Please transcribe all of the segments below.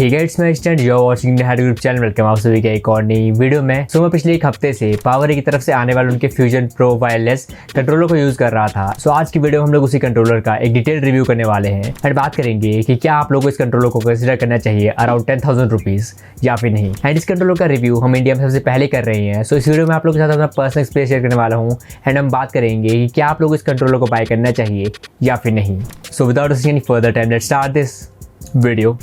हे guys, मैं stand you are watching the head group channel. Welcome आप सभी का एक और नई वीडियो में। मैं पिछले एक हफ्ते से पावरे की तरफ से आने वाले उनके फ्यूजन प्रो वायरलेस कंट्रोलर को यूज कर रहा था। आज की वीडियो में हम लोग उसी कंट्रोलर का एक डिटेल रिव्यू करने वाले हैं एंड बात करेंगे कि क्या आप लोगों को इस कंट्रोलर को कंसिडर करना चाहिए अराउंड 10,000 रुपीज या फिर नहीं। एंड इस कंट्रोलर का रिव्यू हम इंडिया में सबसे पहले कर रहे हैं। इस वीडियो में आप लोगों के साथ अपना पर्सनल एक्सपीरियंस शेयर करने वाला हूँ एंड हम बात करेंगे कि क्या आप लोग इस कंट्रोलर को बाय करना चाहिए या फिर नहीं। So without any further time let's start this video.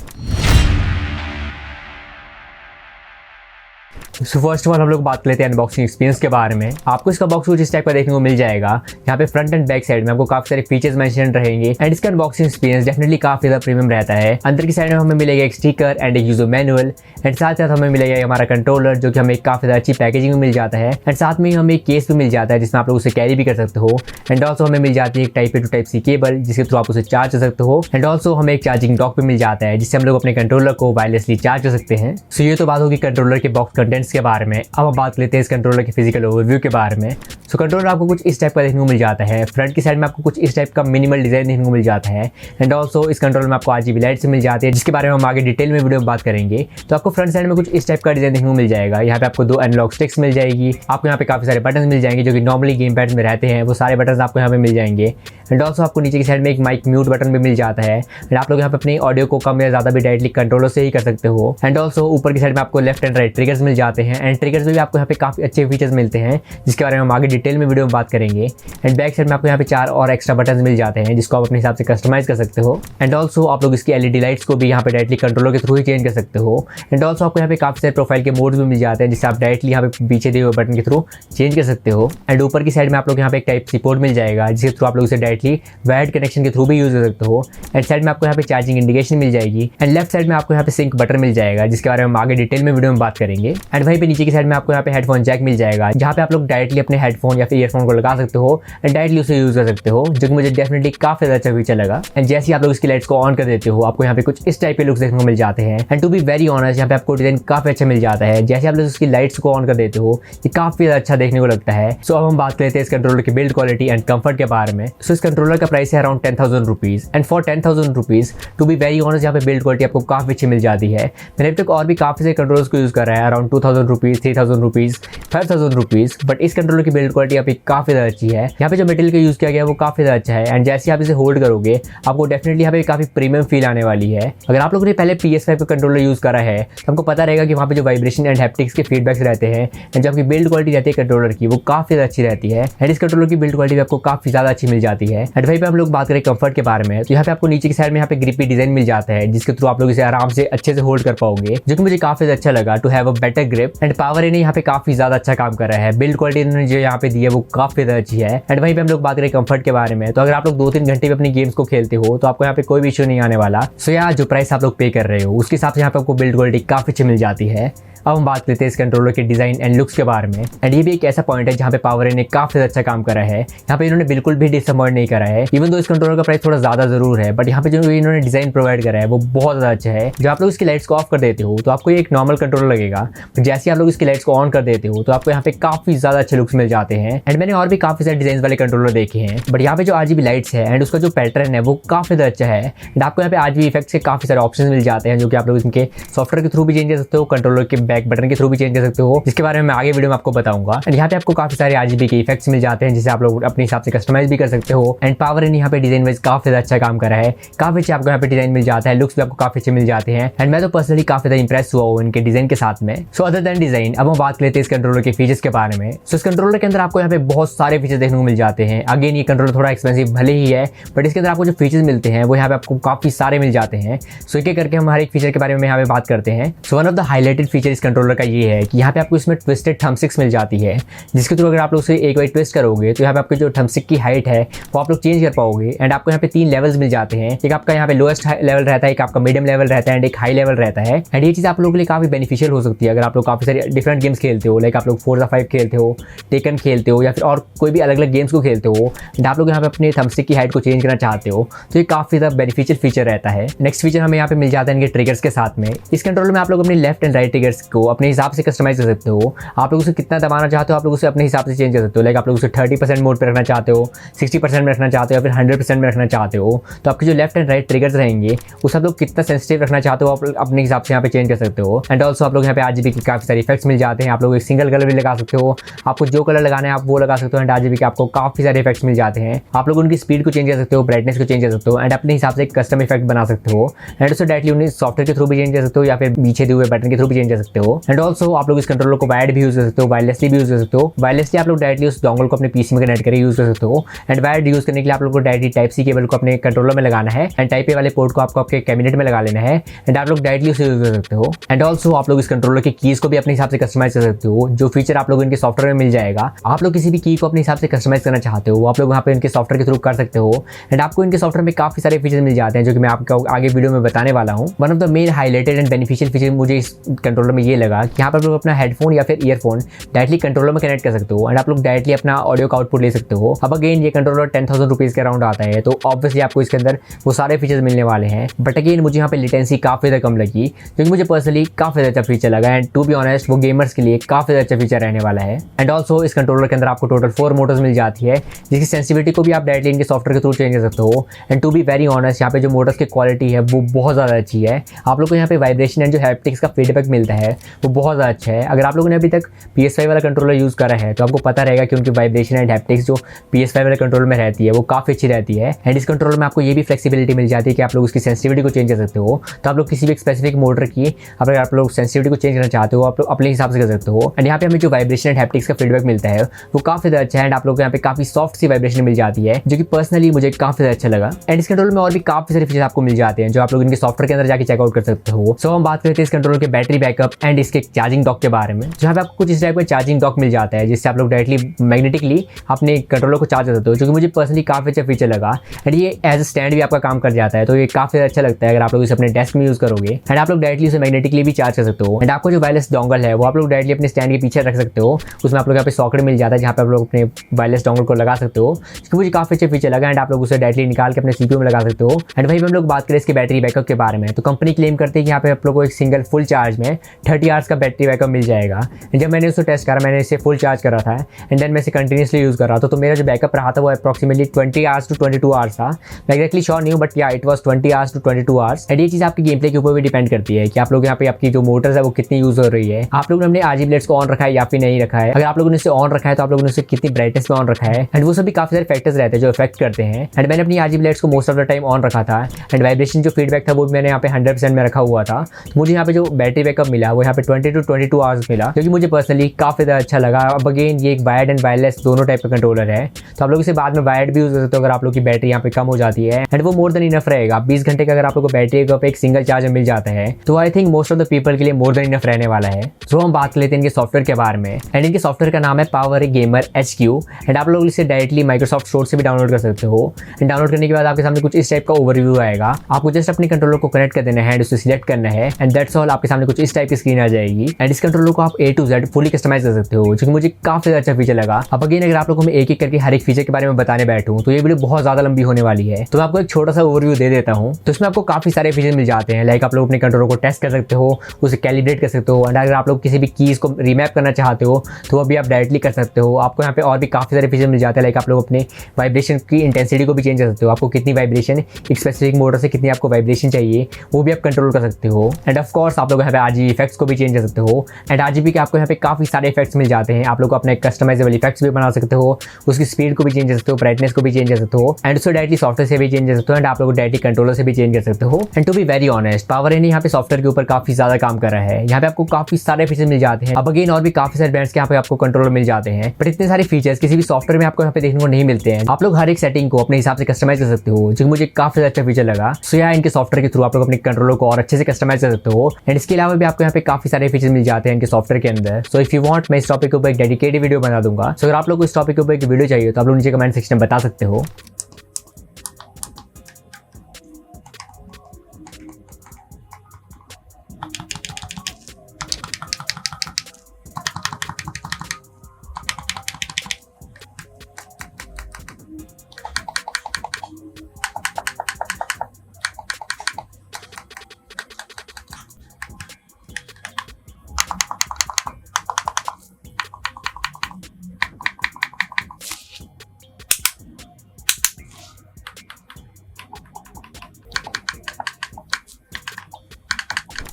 First of all हम लोग बात लेते हैं अनबॉक्सिंग एक्सपीरियंस के बारे में। आपको इसका बॉक्स कुछ इस टाइप का देखने को मिल जाएगा। यहाँ पे फ्रंट एंड बैक साइड में आपको काफी सारे फीचर्स मेंशन रहेंगे एंड इसका अनबॉक्सिंग एक्सपीरियंस डेफिनेटली काफी ज्यादा प्रीमियम रहता है। अंदर की साइड में हमें मिलेगा एक स्टिकर एंड एक यूजर मैनुअल एंड साथ साथ हमें मिलेगा हमारा कंट्रोलर जो कि हमें काफी ज्यादा अच्छी पैकेजिंग में मिल जाता है एंड साथ में हमें एक केस भी मिल जाता है जिसमें आप लोग उसे कैरी भी कर सकते हो। एंड ऑल्सो हमें मिल जाती है एक type A to type C cable जिसके थ्रू आप उसे चार्ज कर सकते हो एंड ऑल्सो हमें एक चार्जिंग डॉक भी मिल जाता है जिससे हम लोग अपने कंट्रोलर को वायरलेसली चार्ज कर सकते हैं। सो ये तो बात होगी कंट्रोलर के बॉक्स कंटेंट्स के बारे में। अब बात लेते हैं इस कंट्रोलर के फिजिकल ओवरव्यू के बारे में। कंट्रोलर आपको कुछ इस टाइप का देखने को मिल जाता है। फ्रंट की साइड में आपको कुछ इस टाइप का मिनिमल डिजाइन देखने को मिल जाता है एंड ऑल्सो इस कंट्रोलर में आपको RGB लाइट्स मिल जाती है जिसके बारे में हम आगे डिटेल में वीडियो में बात करेंगे। तो आपको फ्रंट साइड में कुछ इस टाइप का डिजाइन देखने को मिल जाएगा। यहाँ पे आपको 2 एनालॉग स्टिक्स मिल जाएगी। आपको यहाँ पे काफी सारे बटन मिल जाएंगे जो कि नॉर्मली गेम पैड में रहते हैं। वो सारे बटन आपको यहाँ पे मिल जाएंगे एंड ऑल्सो आपको नीचे की साइड में एक माइक म्यूट बटन भी मिल जाता है एंड आप लोग यहाँ पे अपनी ऑडियो को कम या ज्यादा भी डायरेक्टली कंट्रोलर से ही कर सकते हो। एंड ऑल्सो ऊपर की साइड में आपको लेफ्ट एंड राइट ट्रिगर्स मिल जाते हैं एंड ट्रिगर्स में भी आपको यहाँ पे काफी अच्छे फीचर्स मिलते हैं जिसके बारे में हम आगे डिटेल में वीडियो में बात करेंगे। एंड बैक साइड में आपको यहाँ पे 4 और एक्स्ट्रा बटन मिल जाते हैं जिसको आप अपने हिसाब से कस्टमाइज कर सकते हो। एंड ऑल्सो आप लोग इसकी LED लाइट्स को भी यहाँ पे डायरेक्टली कंट्रोलर के थ्रू ही चेंज कर सकते हो। एंड ऑल्सो आपको यहाँ पे काफी सारे प्रोफाइल के मोड्स भी मिल जाते हैं जिससे आप डायरेक्टली यहाँ पे पीछे दिए हुए बटन के थ्रू चेंज कर सकते हो। एंड ऊपर की साइड में आप लोग यहाँ पे एक टाइप सी पोर्ट मिल जाएगा जिसके थ्रू आप लोग इसे डायरेक्टली वायर्ड कनेक्शन के थ्रू भी यूज कर सकते हो। एंड साइड में आपको यहाँ पे चार्जिंग इंडिकेशन मिल जाएगी एंड लेफ्ट साइड में आपको यहाँ पे सिंक बटन मिल जाएगा जिसके बारे में हम आगे डिटेल में वीडियो में बात करेंगे। एंड वहीं पे नीचे की साइड में आपको यहाँ पे हेडफोन जैक मिल जाएगा जहाँ पे आप लोग डायरेक्टली अपने हेडफोन या फिर ईयरफोन को लगा सकते हो एंड डायरेक्टली उसे यूज कर सकते हो जो कि मुझे डेफिनेटली काफी अच्छा फीचर लगा। एंड जैसे ही आप लोग इसकी लाइट्स को ऑन कर देते हो आपको यहाँ पे कुछ इस टाइप के लुक्स देखने को मिल जाते हैं। And to be very honest यहाँ पे आपको डिजाइन काफी अच्छा मिल जाता है। जैसे आप लोग इसकी लाइट्स को ऑन कर देते हो ये काफी अच्छा देखने को लगता है। सो अब हम बात करते हैं इस कंट्रोलर की बिल्ड क्वालिटी एंड कंफर्ट के बारे में। सो इस कंट्रोलर का प्राइस है around 10,000 rupees and for 10,000 rupees to be very honest यहाँ पे बिल्ड क्वालिटी आपको काफी अच्छी मिल जाती है। मैंने अभी तक और भी काफी सारे कंट्रोलर्स को यूज कर रहा है around 2,000 rupees, 3,000 rupees, 5,000 rupees, but इस कंट्रोलर की बिल्ड क्वालिटी अभी काफी ज्यादा अच्छी है। यहाँ पे जो मटेरियल का यूज किया गया है वो काफी ज्यादा अच्छा है एंड जैसे आप इसे होल्ड करोगे आपको डेफिनेटली यहाँ पे काफी प्रीमियम फील आने वाली है। अगर आप लोगों ने पहले PS5 का कंट्रोलर यूज करा है तो आपको पता रहेगा कि वहाँ पे जो वाइब्रेशन एंड हैप्टिक्स के फीडबैक्स रहते हैं एंड जो आपकी बिल्ड क्वालिटी रहती है कंट्रोलर की वो काफी ज्यादा अच्छी रहती है। एंड इस कंट्रोलर की बिल्ड क्वालिटी आपको काफी ज्यादा अच्छी मिल जाती है। एंड वहीं पे हम लोग बात करें कंफर्ट के बारे में तो यहाँ पे आपको नीचे की साइड में यहाँ पे ग्रिपी डिजाइन मिल जाता है जिसके थ्रू आप लोग इसे आराम से अच्छे से होल्ड कर पाओगे जो कि मुझे काफी अच्छा लगा to have a better grip. And power ने यहाँ पे काफी ज्यादा अच्छा काम कर रहा है। बिल्ड क्वालिटी इन्होंने जो यहाँ पे दी है वो काफी ज्यादा अच्छी है। एंड वहीं पे हम लोग बात करें कंफर्ट के बारे में तो अगर आप लोग 2-3 घंटे भी अपनी गेम्स को खेलते हो तो आपको यहाँ पे कोई भी इशू नहीं आने वाला। सो यार जो प्राइस आप लोग पे कर रहे हो उसके हिसाब से यहाँ पे आपको बिल्ड क्वालिटी काफी अच्छी मिल जाती है। अब हम बात लेते हैं इस कंट्रोलर के डिजाइन एंड लुक्स के बारे में। एंड ये भी एक ऐसा पॉइंट है जहाँ पे पावर ने काफी अच्छा काम करा है। यहाँ पे इन्होंने बिल्कुल भी डिसअपॉइंट नहीं करा है। इवन दो इस कंट्रोलर का प्राइस थोड़ा ज्यादा जरूर है बट यहाँ पे जो इन्होंने डिजाइन प्रोवाइड करा है वो बहुत ज्यादा अच्छा है। जब आप लोग इसकी लाइट्स को ऑफ कर देते हो तो आपको ये एक नॉर्मल कंट्रोलर लगेगा बट जैसे आप लोग इसकी लाइट्स को ऑन कर देते हो तो आपको यहाँ पे काफी ज्यादा अच्छे लुक्स मिल जाते हैं। एंड मैंने और भी काफी सारे डिजाइन वाले कंट्रोलर देखे हैं बट यहाँ पे जो RGB लाइट्स है एंड उसका जो पैटर्न है वो काफी ज्यादा अच्छा है। एंड आपको यहाँ पे RGB इफेक्ट्स के काफी सारे ऑप्शन मिल जाते हैं जो कि आप लोग इनके सॉफ्टवेयर के थ्रू भी चेंज कर सकते हो, कंट्रोलर के बैक बटन के थ्रू भी चेंज कर सकते हो जिसके बारे में मैं आगे वीडियो में आपको बताऊंगा। एंड यहाँ पे आपको काफी सारे RGB के इफेक्ट्स मिल जाते हैं जिसे आप लोग अपने हिसाब से कस्टमाइज भी कर सकते हो। एंड पावर ने यहाँ पे डिजाइन वाइज काफी अच्छा काम करा है। काफी अच्छे आपको यहाँ पे डिजाइन मिल जाता है, लुक्स भी आपको काफी अच्छे मिल जाते हैं एंड मैं तो पर्सनली काफी ज्यादा इंप्रेस हुआ हूँ इनके डिजाइन के साथ में। सो अदर देन डिजाइन अब हम बात लेते हैं इस कंट्रोलर के फीचर्स के बारे में। सो इस कंट्रोलर के अंदर आपको यहाँ पे बहुत सारे फीचर्स देखने को मिल जाते हैं। अगेन ये कंट्रोलर थोड़ा एक्सपेंसिव भले ही है बट इसके अंदर आपको जो फीचर्स मिलते हैं वो यहाँ पे आपको काफी सारे मिल जाते हैं। सो एक एक करके हम हर एक फीचर के बारे में यहाँ पे बात करते हैं। So one of the highlighted feature इस कंट्रोलर का ये है कि यहाँ पे आपको इसमें ट्विस्टेड थंबस्टिक्स मिल जाती है जिसके थ्रू अगर आप लोग उसे एक बार ट्विस्ट करोगे तो यहाँ पे आपकी जो थंबस्टिक की हाइट है वो आप लोग चेंज कर पाओगे। एंड आपको यहाँ पे 3 लेवल्स मिल जाते हैं। एक आपका यहाँ पे लोएस्ट लेवल रहता है, एक आपका मीडियम लेवल रहता है एंड एक हाई लेवल रहता है। एंड ये चीज़ आप लोगों के लिए काफी बेनिफिशियल हो सकती है अगर आप लोग काफी सारे डिफरेंट गेम्स खेलते हो, लाइक आप लोग फोर्जा 5 खेलते हो, टेकन खेलते हो या फिर और कोई भी अलग अलग गेम्स को खेलते हो एंड आप लोग यहाँ पे अपने थंबस्टिक की हाइट को चेंज करना चाहते हो तो ये काफी ज्यादा बेनिफिशियल फीचर रहता है। नेक्स्ट फीचर हमें यहाँ पे मिल जाता है इनके ट्रिगर्स के साथ में। इस कंट्रोलर में आप लोग अपने लेफ्ट एंड राइट ट्रिगर्स को अपने हिसाब से कस्टमाइज कर सकते हो। आप लोग उसे कितना दबाना चाहते हो आप लोग उसे अपने हिसाब से चेंज कर सकते हो। लाइक आप लोग उसे 30% मोड पर रखना चाहते हो, 60% में रखना चाहते हो या फिर 100% में रखना चाहते हो। तो आपके जो लेफ्ट एंड राइट ट्रिगर्स रहेंगे उसे आप लोग कितना सेंसिटिव रखना चाहते हो आप अपने हिसाब से यहाँ पे चेंज कर सकते हो। एंड ऑल्सो आप लोग यहाँ पे RGB के काफ़ी सारे इफेक्ट्स मिल जाते हैं। आप लोग एक सिंगल कलर भी लगा सकते हो, आपको जो कलर लगाना है आप वो लगा सकते हो। एंड RGB के आपको काफ़ी सारे इफेक्ट्स मिल जाते हैं। आप लोग उनकी स्पीड को चेंज कर सकते हो, ब्राइटनेस को चेंज कर सकते हो एंड अपने हिसाब से एक कस्टम इफेक्ट बना सकते हो। एंड उसे डायरेक्टली उन्हें सॉफ्टवेयर के थ्रू भी चेंज कर सकते हो या फिर पीछे दिए हुए बटन के थ्रू भी चेंज कर सकते हो। एंड ऑल्सो आप लोग इस कंट्रोलर को वायर्ड भी यूज कर सकते हो, वायरलेसली भी यूज कर सकते हो। वायरलेसली आप लोग डायरेक्टली उस डोंगल को अपने पीसी में कनेक्ट करके यूज कर सकते हो। एंड वायर्ड यूज करने के लिए आप लोग को डायरेक्टली टाइप सी केबल को अपने कंट्रोलर में लगाना है एंड टाइप ए वाले पोर्ट को आपको आपके कैबिनेट में लगा लेना है एंड आप लोग डायरेक्टली उसे यूज कर सकते हो। एंड ऑल्सो आप लोग इस कंट्रोलर के कीज को भी अपने हिसाब से कस्टमाइज कर सकते हो। जो फीचर आप लोग इनके सॉफ्टवेयर में मिल जाएगा, आप लोग किसी भी की को अपने हिसाब से कस्टमाइज करना चाहते हो आप लोग वहाँ पे इनके सॉफ्टवेयर के थ्रू कर सकते हो। एंड आपको इनके सॉफ्टवेयर में काफी सारे फीचर मिल जाते हैं जो कि मैं आपको आगे वीडियो में बताने वाला हूँ। One of the main highlighted and beneficial feature मुझे इस कंट्रोलर में ये लगा कि यहाँ पर आप लोग अपना हेडफोन या फिर ईयरफोन डायरेक्टली कंट्रोलर में कनेक्ट कर सकते हो एंड आप लोग डायरेक्टली अपना ऑडियो का आउटपुट ले सकते हो। अब अगेन ये कंट्रोलर 10,000 रुपीज़ के अराउंड आता है, तो ऑब्वियसली आपको इसके अंदर वो सारे फीचर्स मिलने वाले हैं। बट अगेन मुझे यहाँ पे लेटेंसी काफ़ी ज़्यादा कम लगी क्योंकि मुझे पर्सनली काफ़ी ज़्यादा अच्छा फीचर लगा एंड टू बी ऑनेस्ट वो गेमर्स के लिए काफ़ी ज़्यादा अच्छा फीचर रहने वाला है। एंड ऑल्सो इस कंट्रोलर के अंदर आपको टोटल 4 मोटर्स मिल जाती है जिसकी सेंसिटिविटी को भी आप डायरेक्टली इनके सॉफ्टवेयर के थ्रू चेंज कर सकते हो। And to be very honest यहाँ पे जो मोटर्स की क्वालिटी है वो बहुत ज़्यादा अच्छी है। आप लोग को यहाँ पे वाइब्रेशन एंड जो हैप्टिक्स का फीडबैक मिलता है वो बहुत ज़्यादा अच्छा है। अगर आप लोगों ने अभी तक PS5 वाला कंट्रोलर यूज़ करा है तो आपको पता रहेगा कि उनकी वाइब्रेशन एंड हैप्टिक्स जो PS5 वाले कंट्रोलर में रहती है वो काफ़ी अच्छी रहती है। एंड इस कंट्रोलर में आपको ये भी फ्लेक्सिबिलिटी मिल जाती है कि आप लोग उसकी सेंसिटिविटी को चेंज कर सकते हो। तो आप लोग किसी भी स्पेसिफिक मोटर की अगर आप लोग सेंसिटिविटी को चेंज करना चाहते हो आप लोग अपने हिसाब से कर सकते हो। एंड यहाँ पे हमें जो वाइब्रेशन एंड हैप्टिक्स का फीडबैक मिलता है वो काफ़ी ज़्यादा अच्छा है एंड आप लोग को यहाँ पे काफ़ी सॉफ्ट सी वाइब्रेशन मिल जाती है जो कि पर्सनली मुझे काफ़ी ज़्यादा अच्छा लगा। एंड इस कंट्रोलर में और भी काफ़ी सारे फीचर आपको मिल जाते हैं जो आप लोग इनके सॉफ्टवेयर के अंदर जाकर चेकआउट कर सकते हो। सो हम बात करते हैं इस कंट्रोलर के बैटरी बैकअप एंड इसके चार्जिंग डॉक के बारे में। जहाँ पे आपको कुछ इस टाइप का चार्जिंग डॉक मिल जाता है जिससे आप लोग डायरेक्टली मैग्नेटिकली अपने कंट्रोलर को चार्ज कर सकते हो, जो कि मुझे पर्सनली काफ़ी अच्छा फीचर लगा। एंड ये एज अ स्टैंड भी आपका काम कर जाता है, तो ये काफ़ी अच्छा लगता है अगर आप लोग इसे अपने डेस्क में यूज़ करोगे। एंड आप लोग डायरेक्टली उसे मैग्नेटिकली भी चार्ज कर सकते हो। एंड आपको जो वायरलेस डोंगल है वो आप लोग डायरेक्टली अपने स्टैंड के पीछे रख सकते हो। उसमें आप लोग यहाँ पे सॉकेट मिल जाता है जहाँ पे आप लोग अपने वायरलेस डोंगल को लगा सकते हो, जिसको मुझे काफ़ी अच्छा फीचर लगा। एंड आप लोग उसे डायरेक्टली निकाल के अपने CPU में लगा सकते हो। एंड वहीं पर हम लोग बात करें इसके बैटरी बैकअप के बारे में, तो कंपनी क्लेम करती है कि यहाँ पे आप लोग को एक सिंगल फुल चार्ज में 30 आवर्स का बैटरी बैकअप मिल जाएगा। जब मैंने उसको टेस्ट करा, मैंने इसे फुल चार्ज करा था एंड देन मैं इसे कंटिन्यूसली यूज़ कर रहा था, तो मेरा जो बैकअप रहा था वो अप्रॉक्सीमेटली 20 आवर्स टू 22 आवर्स था। मैं एक्जैक्टली श्योर नहीं हूँ but yeah it was 20 hours to 22 hours. And ये चीज़ आपकी गेम प्ले के ऊपर भी डिपेंड करती है कि आप लोग यहाँ पे आपकी जो मोटर्स है वो कितनी यूज़ हो रही है। आप लोगों ने अपने RGB लाइट्स को ऑन रखा है या फिर नहीं रखा है। अगर आप लोगों ने इसे ऑन रखा है तो आप लोगों ने इसे कितनी ब्राइटनेस में ऑन रखा है। एंड वो सभी काफ़ी सारे फैक्टर्स रहते हैं जो इफेक्ट करते हैं। एंड मैंने अपनी RGB लाइट्स को most of the time on रखा था एंड वाइब्रेशन जो फीडबैक था वो मैंने यहाँ पे 100% में रखा हुआ था। तो मुझे यहाँ पे जो बैटरी बैकअप मिला वो यहाँ पे 20 to 22 आवर्स मिला, जो कि मुझे पर्सनली काफ़ी ज़्यादा अच्छा लगा। अब अगेन ये एक वायर्ड एंड वायरलेस दोनों टाइप का कंट्रोलर है, तो आप लोग इसे बाद में वायर्ड भी यूज़ कर सकते हो अगर आप लोग की बैटरी यहाँ पे कम हो जाती है। एंड वो मोर देन इनफ रहेगा। 20 घंटे का अगर आप लोग को बैटरी बैकअप एक सिंगल चार्ज में मिल जाता है तो I think most of the people के लिए मोर देन इनफ रहने वाला है। तो हम बात कर लेते हैं इनके सॉफ्टवेयर के बारे में। एंड इनके सॉफ्टवेयर का नाम है पावर गेमर HQ। एंड आप लोग इसे डायरेक्टली माइक्रोसॉफ्ट स्टोर से भी डाउनलोड कर सकते हो। एंड डाउनलोड करने के बाद आपके सामने कुछ इस टाइप का ओवरव्यू आएगा। आपको जस्ट अपने कंट्रोलर को कनेक्ट कर देना है एंड उसे सिलेक्ट करना है एंड दैट्स ऑल। आपके सामने कुछ इस टाइप की स्क्रीन आ जाएगी एंड इस कंट्रोलर को आप A to Z fully customise कर सकते हो, जो कि मुझे काफी अच्छा फीचर लगा। अब अगेन अगर आप लोगों को मैं एक एक करके हर एक फीचर के बारे में बताने बैठूं तो ये वीडियो बहुत ज्यादा लंबी होने वाली है, तो मैं आपको एक छोटा सा ओवरव्यू दे देता हूं। तो इसमें आपको काफी सारे फीचर मिल जाते हैं। लाइक आप लोग अपने कंट्रोलर को टेस्ट कर सकते हो, उसे कैलिब्रेट कर सकते हो। एंड अगर आप लोग किसी भी कीज को रीमैप करना चाहते हो तो वो भी आप डायरेक्टली कर सकते हो। आपको यहाँ पे और भी काफी सारे फीचर मिल जाते हैं। लाइक आप लोग अपने वाइब्रेशन की इंटेंसिटी को भी चेंज कर सकते हो। आपको कितनी वाइब्रेशन एक स्पेसिफिक मोटर से कितनी आपको वाइब्रेशन चाहिए वो भी आप कंट्रोल कर सकते हो। एंड ऑफ कोर्स आप लोग यहाँ पे RGB इफेक्ट्स को भी चेंज कर सकते हो। एंड RGB के आपको यहाँ पे काफी सारे इफेक्ट्स मिल जाते हैं। आप लोग अपने कस्टमाइजेबल इफेक्ट्स भी बना सकते हो, उसकी स्पीड को भी चेंज कर सकते हो, ब्राइटनेस को भी चेंज कर सकते हो एंड उसको डायरेक्टली सॉफ्टवेयर से भी चेंज कर सकते हो। एंड आप लोग डायरेक्टली कंट्रोलर से भी चेंज कर सकते हो। And to be very honest power यहाँ पे सॉफ्टवेयर के ऊपर काफी ज्यादा काम कर रहा है। यहाँ पे आपको काफी सारे फीचर मिल जाते हैं। अब अगेन और भी काफी सारे ब्रांड्स के यहाँ पे आपको कंट्रोलर मिल जाते हैं, बट इतने सारे फीचर्स किसी भी सॉफ्टवेयर में आपको यहाँ पे देखने को नहीं मिलते हैं। आप लोग हर एक सेटिंग को अपने हिसाब से कस्टमाइज कर सकते हो, जो मुझे काफी अच्छा फीचर लगा। सो यार इनके सॉफ्टवेयर के थ्रू आप लोग अपने कंट्रोलर को और अच्छे से कस्टमाइज कर सकते हो। एंड इसके अलावा भी आपको यहाँ पे काफी सारे फीचर मिल जाते हैं इनके सॉफ्टवेयर के अंदर। सो इफ यू वांट मैं इस टॉपिक के ऊपर एक डेडिकेटेड वीडियो बना दूंगा। सो अगर आप लोग को इस टॉपिक के ऊपर एक वीडियो चाहिए तो आप लोग नीचे कमेंट सेक्शन में बता सकते हो।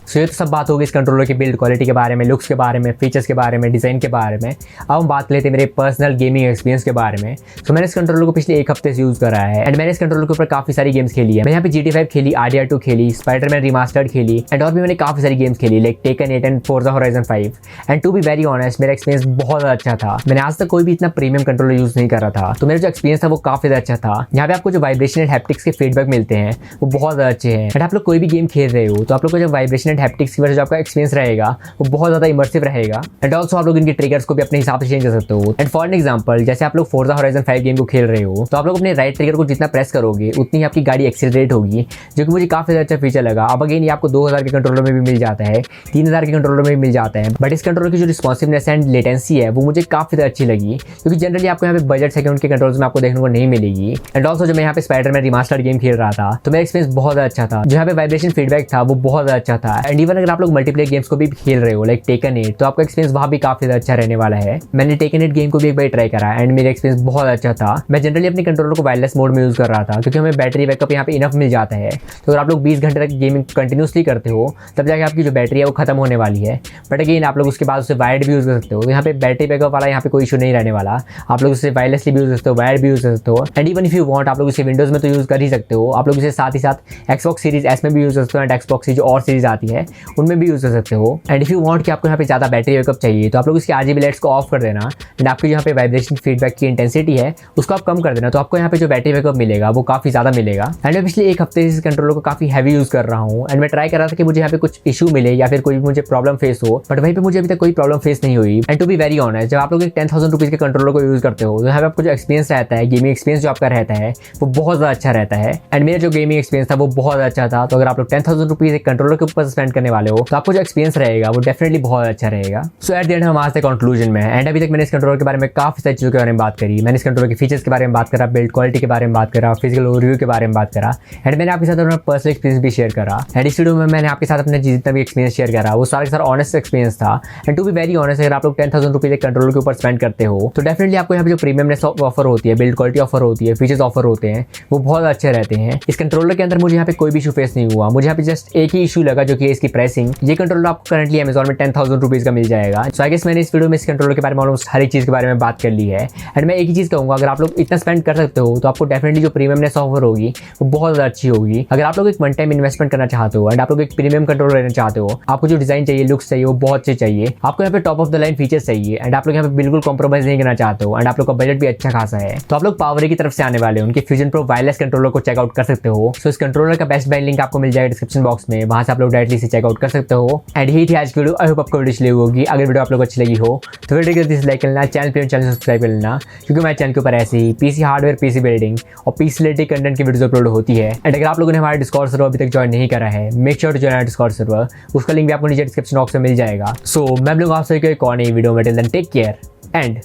सो ये तो सब बात होगी इस कंट्रोलर की बिल्ड क्वालिटी के बारे में, लुक्स के बारे में, फीचर्स के बारे में, डिज़ाइन के बारे में। अब हम बात लेते हैं मेरे पर्सनल गेमिंग एक्सपीरियंस के बारे में। सो मैंने इस कंट्रोलर को पिछले 1 हफ्ते से यूज़ करा है एंड मैंने इस कंट्रोलर के ऊपर काफ़ी सारी गेम्स खेली है। मैं यहाँ पे GTA 5 खेली, RDR2 खेली, स्पाइडरमैन रिमास्टर्ड खेली एंड और भी मैंने काफ़ी सारी गेम्स खेली like Tekken 8 and Forza Horizon 5। And to be very honest मेरा एक्सपीरियंस बहुत अच्छा था। मैंने आज तक कोई भी इतना प्रीमियम कंट्रोलर यूज़ नहीं करा था, तो मेरा जो एक्सपीरियंस था वो काफ़ी अच्छा था। यहाँ पे आपको जो वाइब्रेशन एंड हैप्टिक्स के फीडबैक मिलते हैं वो बहुत ज़्यादा अच्छे हैं। एंड आप लोग कोई भी गेम खेल रहे हो तो आप लोग को जो वाइब्रेशन एंड हैप्टिक्स की वजह से जो आपका एक्सपीरियंस रहेगा वो बहुत ज़्यादा इमर्सिव रहेगा। एंड ऑल्सो आप लोग इनके ट्रिगर्स को भी अपने हिसाब से चेंज कर सकते हो। एंड फॉर एन एग्जाम्पल जैसे आप लोग फोर्जा होराइजन 5 गेम को खेल रहे हो तो आप लोग अपने राइट ट्रिगर को जितना प्रेस करोगे उतनी ही आपकी गाड़ी एक्सीलरेट होगी, जो कि मुझे काफ़ी अच्छा फीचर लगा। अब अगेन ये आपको 2000 के कंट्रोलर में भी मिल जाता है, 3000 के कंट्रोलर में भी मिल जाता है, बट इस कंट्रोलर की जो रिस्पॉन्सिवनेस एंड लेटेंसी है वो मुझे काफ़ी ज़्यादा अच्छी लगी, क्योंकि जनरली आपको यहाँ पे बजट सेगमेंट के कंट्रोलर्स में आपको देखने को नहीं मिलेगी। एंड ऑल्सो जब मैं यहाँ पे स्पाइडरमैन रिमास्टर्ड गेम खेल रहा था तो मेरा एक्सपीरियंस बहुत अच्छा था। जो यहाँ पे वाइब्रेशन फीडबैक था वो बहुत अच्छा था। एंड इवन अगर आप लोग मल्टीप्लेयर गेम्स को भी खेल रहे हो लाइक टेकन 8 तो आपका एक्सपीरियंस वहाँ भी काफ़ी अच्छा रहने वाला है। मैंने टेकन 8 गेम को भी एक बार ट्राई करा एंड मेरा एक्सपीरियंस बहुत अच्छा था। मैं जनरली अपने कंट्रोलर को वायरलेस मोड में यूज़ कर रहा था, क्योंकि हमें बैटरी बैकअप यहाँ पे इनफ मिल जाता है। तो अगर आप लोग 20 घंटे तक गेमिंग कंटिन्यूसली करते हो तब जाके आपकी जो बैटरी है वो खत्म होने वाली है। बट अगेन आप लोग उसके बाद उससे वायर्ड भी यूज़ कर सकते हो, तो यहाँ पे बैटरी बैकअप वाला यहाँ पे कोई इशू नहीं रहने वाला। आप लोग उससे वायरलेसली भी यूज़ कर सकते हो, वायर्ड भी यूज़ कर सकते हो। And even if you want आप लोग इसे विंडोज़ में तो यूज़ कर ही सकते हो, आप लोग इसे साथ ही साथ एक्सबॉक्स सीरीज एस में भी यूज़ कर सकते हो एंड एक्सबॉक्स की जो और सीरीज आती है उनमें भी यूज़ कर सकते हो। एंड इफ यू वांट कि आपको यहाँ पे ज़्यादा बैटरी बैकअप चाहिए तो आप लोग इसके RGB लाइट्स को ऑफ कर देना एंड आपकी यहाँ पे वाइब्रेशन फीडबैक की इंटेंसिटी है उसको आप कम कर देना, तो आपको यहाँ पे जो बैटरी बैकअप मिलेगा वो काफ़ी ज़्यादा मिलेगा। एंड मैं पिछले 1 हफ्ते से इस कंट्रोलर को काफ़ी हैवी यूज़ कर रहा हूँ एंड मैं ट्राई कर रहा था कि मुझे यहाँ पे कुछ इशू मिले या फिर कोई मुझे प्रॉब्लम फेस हो, बट वहीं पे मुझे अभी तक कोई प्रॉब्लम फेस नहीं हुई। And to be very honest जब आप लोग एक 10,000 रुपीज़ के कंट्रोलर को यूज़ करते हो तो यहाँ पे आपको जो एक्सपीरियंस रहता है, गेमिंग एक्सपीरियंस जो आपका रहता है वो बहुत ज़्यादा अच्छा रहता है। एंड मेरा जो गेमिंग एक्सपीरियंस था वो बहुत अच्छा था। तो अगर आप लोग 10,000 रुपीज़ एक कंट्रोलर के ऊपर स्पेंड करने वाले हो तो आपको जो एक्सपीरियंस रहेगा वो डेफिनेटली बहुत अच्छा रहेगा। सो एट द एंड हम आज तक कंक्लूजन में एंड अभी तक मैंने इस कंट्रोलर के बारे में काफ़ी सारी चीज़ों के बारे में बात करी। मैंने इस कंट्रोलर के फीचर्स के बारे में बात करा, बिल्ड क्वालिटी के बारे में बात करा, फिजिकल ओवरव्यू के बारे में बात करा एंड मैंने आपके साथ अपना पर्सनल एक्सपीरियंस भी शेयर करा। एंड इस वीडियो में मैंने आपके साथ अपना जितना भी एक्सपीरियंस शेयर करा वो सारा के सारा ऑनेस्ट एक्सपीरियंस था। And to be very honest अगर आप लोग 10,000 रुपीज़ एक कंट्रोलर के ऊपर स्पेंड करते हो तो डेफिनेटली आपको यहाँ पे जो प्रीमियमनेस ऑफर होती है, बिल्ड क्वालिटी ऑफर होती है, फीचर्स ऑफर होते हैं वो बहुत अच्छे रहते हैं। इस कंट्रोलर के अंदर मुझे यहाँ पे कोई भी इशू फेस नहीं हुआ। मुझे यहाँ पे जस्ट एक ही इशू लगा जो कि इसकी प्राइसिंग। ये कंट्रोलर आपको करंटली अमेजॉन में 10,000 रुपीज़ का मिल जाएगा। सो आई गेस मैंने इस वीडियो में इस कंट्रोलर के बारे में ऑलमोस्ट हर एक चीज़ के बारे में बात कर ली है। एंड मैं एक ही चीज़ कहूँगा, अगर आप लोग इतना स्पेंड कर सकते हो तो आपको डेफिनेटली जो प्रीमियमनेस ऑफर होगी वो बहुत ज़्यादा अच्छी होगी। अगर आप लोग एक वन टाइम इन्वेस्टमेंट करना चाहते हो एंड आप लोग एक प्रीमियम कंट्रोलर लेना चाहते हो, आपको जो डिज़ाइन चाहिए, लुक्स चाहिए वो बहुत अच्छे चाहिए, आपको यहाँ पे top of the line features चाहिए एंड आप लोग यहाँ पे बिल्कुल कॉम्प्रोमाइज नहीं करना चाहते हो एंड आप लोग का बजट भी अच्छा खासा है, तो आप लोग पावरी की तरफ से आने वाले उनके फ्यूजन प्रो वायरलेस कंट्रोलर को चेकआउट कर सकते हो। सो इस कंट्रोलर का बेस्ट बाय लिंक आपको मिल जाएगा डिस्क्रिप्शन बॉक्स में, वहां से आप लोग डायरेक्टली से चेकआउट कर सकते हो। एंड यही थी आज की वीडियो। आई होप आपको वीडियो अच्छी लगी होगी। अगर वीडियो आप लोग अच्छी लगी हो तो वीडियो को लाइक कर लेना, चैनल सब्सक्राइब कर लेना, क्योंकि मेरे चैनल के ऊपर ऐसे ही पीसी हार्डवेयर, पीसी बिल्डिंग और पीसी रिलेटेड कंटेंट की वीडियोस अपलोड होती है। एंड अगर आप लोगों ने हमारा डिस्कॉर्ड सर्वर अभी तक ज्वाइन नहीं करा है, make sure to join our Discord server, उसका लिंक भी आपको नीचे डिस्क्रिप्शन बॉक्स में मिल जाएगा। सो मैं लोग आपसे एक और नई वीडियो में, till then take care and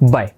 bye.